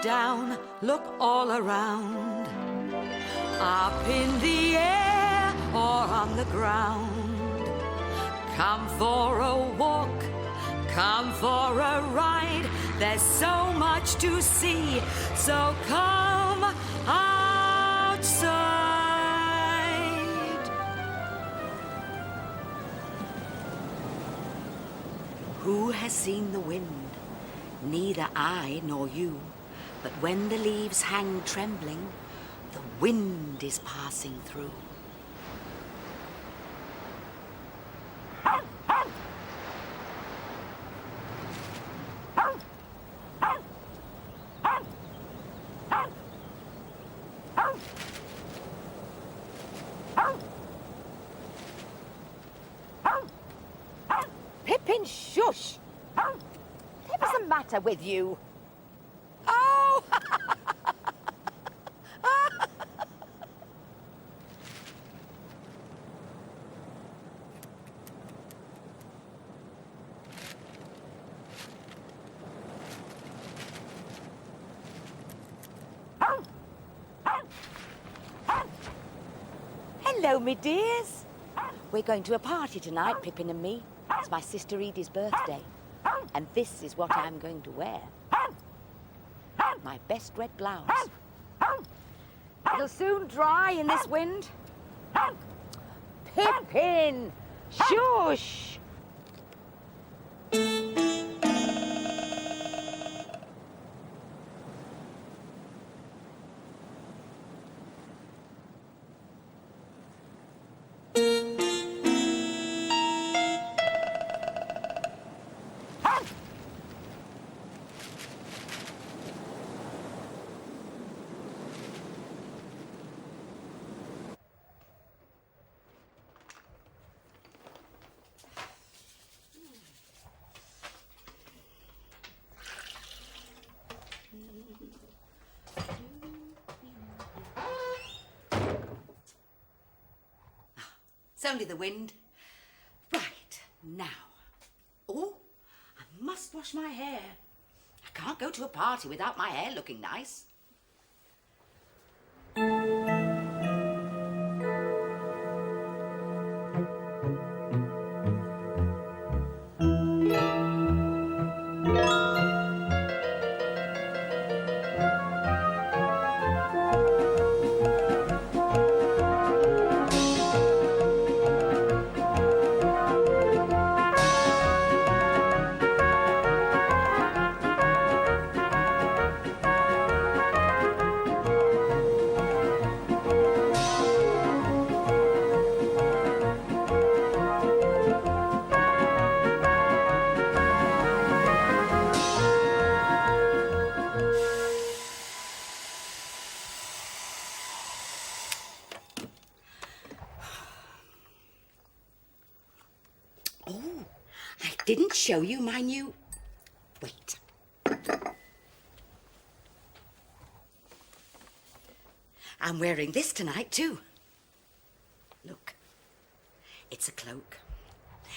down, look all around. Up in the air or on the ground. Come for a walk, come for a ride. There's so much to see, so come outside. Who has seen the wind? Neither I nor you. But when the leaves hang trembling, the wind is passing through. Pippin, shush! What's the matter with you? Oh! Hello, me dears. We're going to a party tonight, Pippin and me. It's my sister Edie's birthday. And this is what I'm going to wear. My best red blouse. It'll soon dry in this wind. Pippin! Shush! It's only the wind. Right, now. Oh, I must wash my hair. I can't go to a party without my hair looking nice. Oh, I didn't show you my new... Wait. I'm wearing this tonight, too. Look. It's a cloak.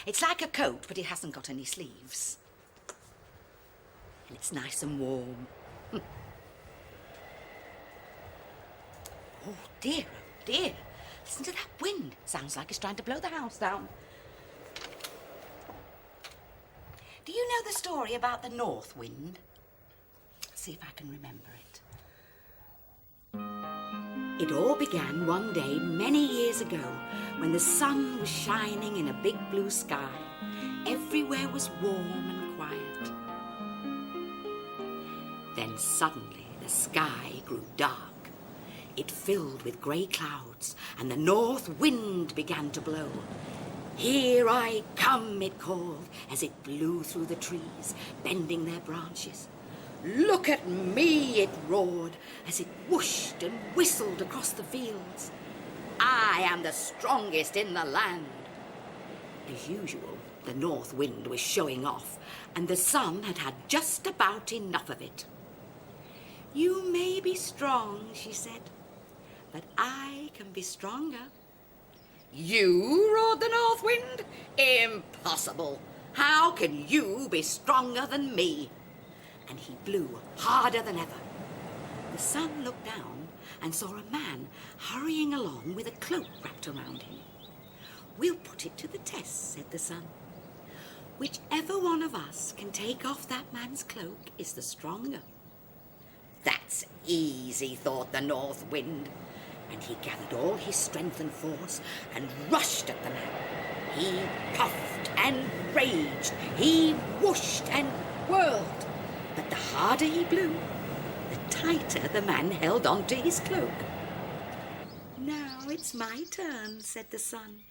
It's like a coat, but it hasn't got any sleeves. And it's nice and warm. Oh, dear, oh, dear. Listen to that wind. Sounds like it's trying to blow the house down. Do you know the story about the north wind? See if I can remember it. It all began one day many years ago when the sun was shining in a big blue sky. Everywhere was warm and quiet. Then suddenly the sky grew dark. It filled with grey clouds and the north wind began to blow. "Here I come," it called, as it blew through the trees, bending their branches. "Look at me," it roared, as it whooshed and whistled across the fields. "I am the strongest in the land." As usual, the north wind was showing off, and the sun had had just about enough of it. "You may be strong," she said, "but I can be stronger." "You?" roared the north wind. "Impossible! How can you be stronger than me?" And he blew harder than ever. The sun looked down and saw a man hurrying along with a cloak wrapped around him. "We'll put it to the test," said the sun. "Whichever one of us can take off that man's cloak is the stronger." "That's easy," thought the north wind, and he gathered all his strength and force and rushed at the man. He puffed and raged, he whooshed and whirled, but the harder he blew, the tighter the man held on to his cloak. "Now it's my turn," said the sun,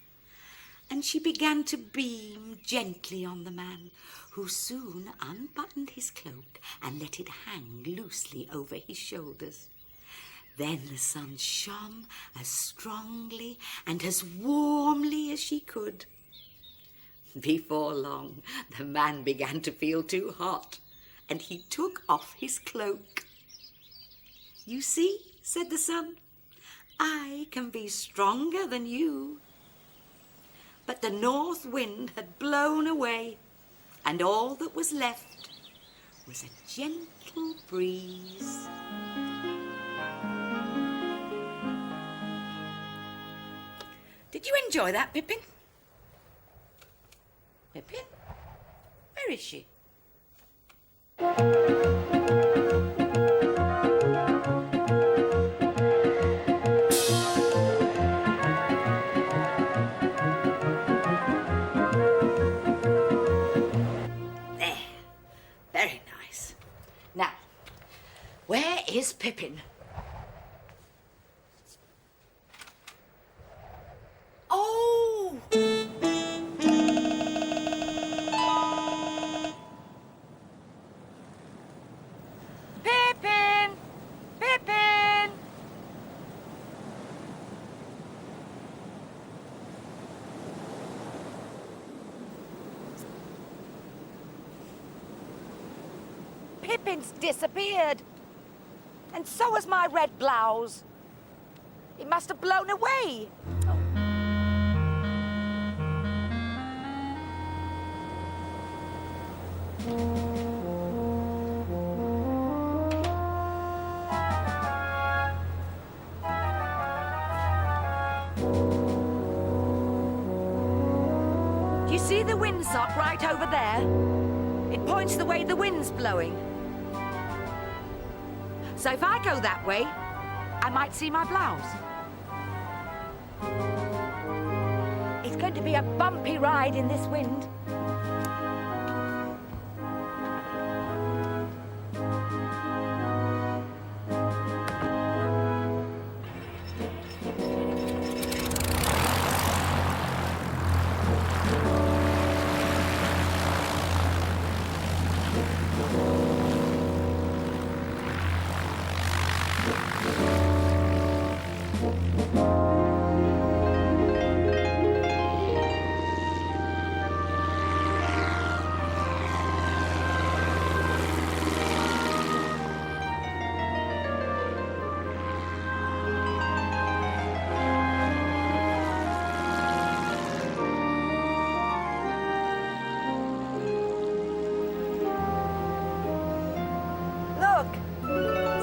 and she began to beam gently on the man, who soon unbuttoned his cloak and let it hang loosely over his shoulders. Then the sun shone as strongly and as warmly as she could. Before long, the man began to feel too hot, and he took off his cloak. "You see," said the sun, "I can be stronger than you." But the north wind had blown away, and all that was left was a gentle breeze. Did you enjoy that, Pippin? Pippin? Where is she? There. Very nice. Now, where is Pippin? Oh! Pippin! Pippin! Pippin's disappeared. And so has my red blouse. It must have blown away. Do you see the windsock right over there? It points the way the wind's blowing. So if I go that way, I might see my blouse. It's going to be a bumpy ride in this wind.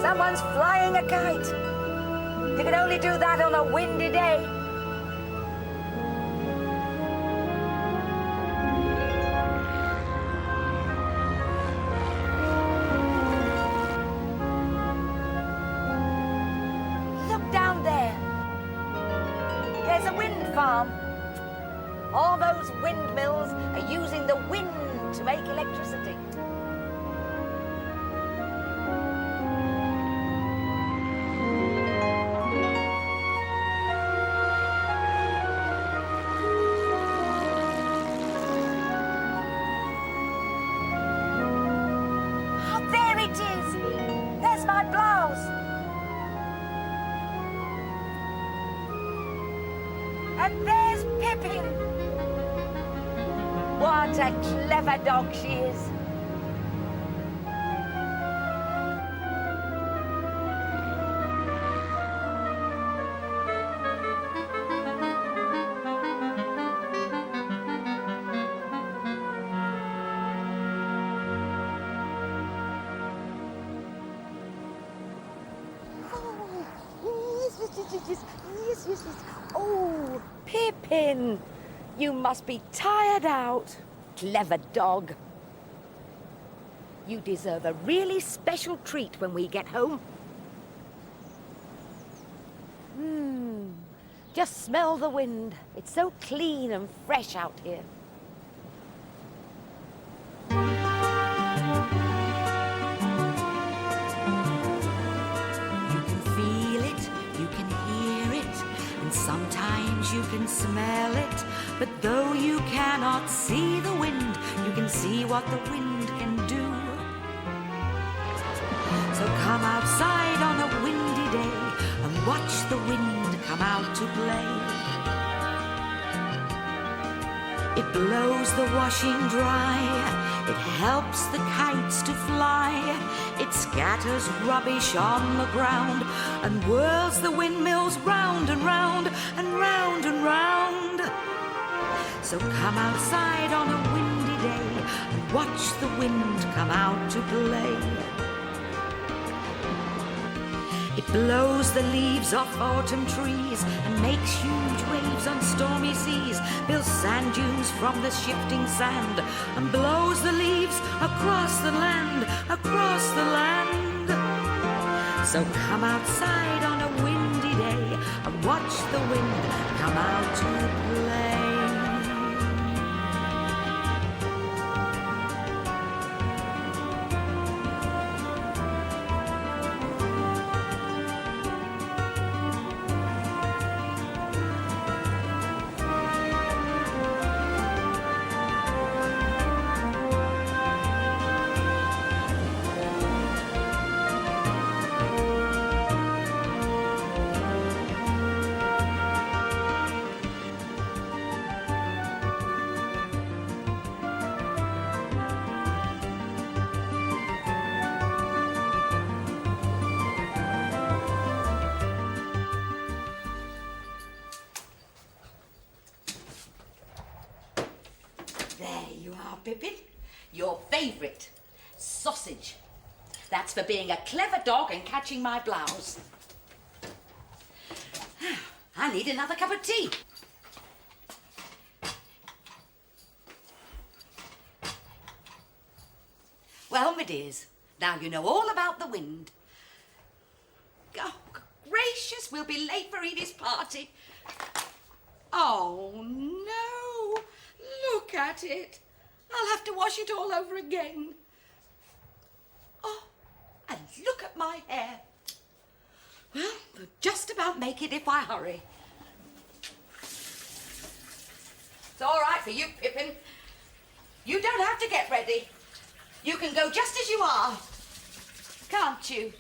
Someone's flying a kite. You can only do that on a windy day. Look down there. There's a wind farm. All those windmills are using the wind to make electricity. And there's Pippin. What a clever dog she is. yes. Oh, Pippin, you must be tired out. Clever dog. You deserve a really special treat when we get home. Just smell the wind. It's so clean and fresh out here. You can feel it, you can hear it, and sometimes you can smell it. But though you cannot see the wind, you can see what the wind can do. So come outside on a windy day and watch the wind come out to play. It blows the washing dry, it helps the kites to fly, it scatters rubbish on the ground and whirls the windmills round and round and round and round. So come outside on a windy day and watch the wind come out to play. It blows the leaves off autumn trees and makes huge waves on stormy seas, builds sand dunes from the shifting sand, and blows the leaves across the land, across the land. So come outside on a windy day and watch the wind come out to play. Pippin, your favourite, sausage. That's for being a clever dog and catching my blouse. I need another cup of tea. Well, my dears, now you know all about the wind. Oh, gracious, we'll be late for Edie's party. Oh, no. Look at it. I'll have to wash it all over again. Oh, and look at my hair. Well, we'll just about make it if I hurry. It's all right for you, Pippin. You don't have to get ready. You can go just as you are, can't you?